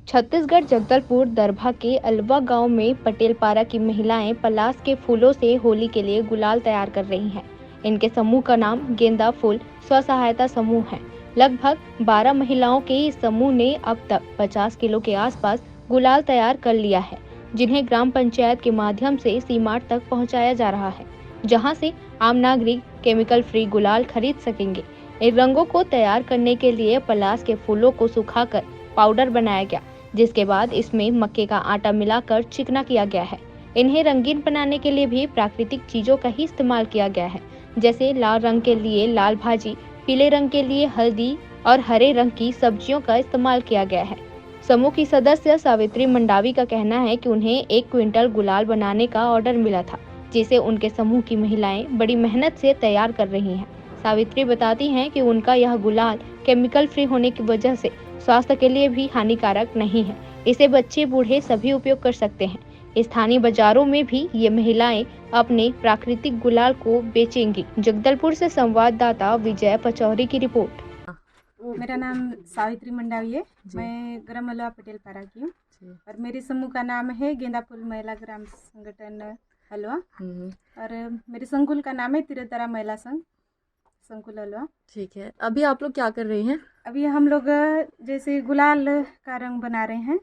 छत्तीसगढ़ जगदलपुर दरभा के अलवा गांव में पटेलपारा की महिलाएं पलास के फूलों से होली के लिए गुलाल तैयार कर रही हैं। इनके समूह का नाम गेंदा फूल स्व सहायता समूह है। लगभग 12 महिलाओं के इस समूह ने अब तक 50 किलो के आसपास गुलाल तैयार कर लिया है, जिन्हें ग्राम पंचायत के माध्यम से सीमाट तक पहुंचाया जा रहा है, जहां से आम नागरिक केमिकल फ्री गुलाल खरीद सकेंगे। इन रंगों को तैयार करने के लिए पलास के फूलों को सुखाकर पाउडर बनाया गया, जिसके बाद इसमें मक्के का आटा मिलाकर चिकना किया गया है। इन्हें रंगीन बनाने के लिए भी प्राकृतिक चीजों का ही इस्तेमाल किया गया है, जैसे लाल रंग के लिए लाल भाजी, पीले रंग के लिए हल्दी और हरे रंग की सब्जियों का इस्तेमाल किया गया है। समूह की सदस्य सावित्री मंडावी का कहना है कि उन्हें 1 क्विंटल गुलाल बनाने का ऑर्डर मिला था, जिसे उनके समूह की महिलाएं बड़ी मेहनत से तैयार कर रही हैं। सावित्री बताती हैं कि उनका यह गुलाल केमिकल फ्री होने की वजह से स्वास्थ्य के लिए भी हानिकारक नहीं है। इसे बच्चे बूढ़े सभी उपयोग कर सकते हैं। स्थानीय बाजारों में भी ये महिलाएं अपने प्राकृतिक गुलाल को बेचेंगी। जगदलपुर से संवाददाता विजय पचौरी की रिपोर्ट। मेरा नाम सावित्री मंडावी है। मैं ग्राम अलवा पटेलपारा की हूँ और मेरे समूह का नाम है गेंदा फूल महिला ग्राम संगठन अलवा और मेरे संकुल का नाम है तिरतारा महिला संघ संकुल अलवा। ठीक है, अभी आप लोग क्या कर रही हैं? अभी हम लोग जैसे गुलाल का रंग बना रहे हैं,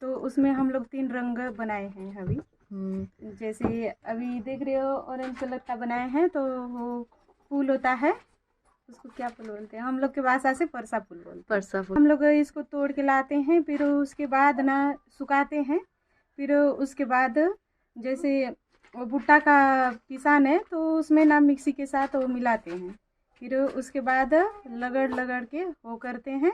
तो उसमें हम लोग 3 रंग बनाए हैं अभी। जैसे अभी देख रहे हो ऑरेंज कलर का बनाए हैं, तो वो फूल होता है, उसको क्या फूल बोलते हैं हम लोग के भाषा से परसा फूल बोलते हैं। परसा फूल। हम लोग इसको तोड़ के लाते हैं, फिर उसके बाद ना सुखाते हैं, फिर उसके बाद जैसे वो भुट्टा का पिसान है तो उसमें ना मिक्सी के साथ वो मिलाते हैं, फिर उसके बाद लगड़ के वो करते हैं,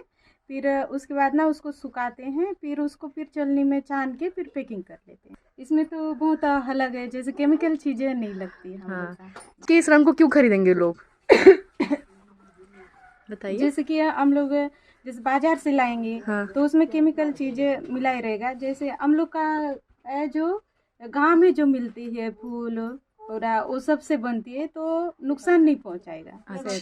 फिर उसके बाद ना उसको सुखाते हैं, फिर उसको फिर चलनी में छान के फिर पैकिंग कर लेते हैं। इसमें तो बहुत अलग है, जैसे केमिकल चीज़ें नहीं लगती हम लोग का। कि इस रंग को क्यों खरीदेंगे लोग? बताइए। जैसे कि हम लोग जैसे बाजार से लाएंगे तो उसमें केमिकल चीज़ें मिलाई रहेगा। जैसे हम लोग का है जो गाँव में जो मिलती है फूल और वो सब से बनती है, तो नुकसान नहीं पहुंचाएगा। अच्छा।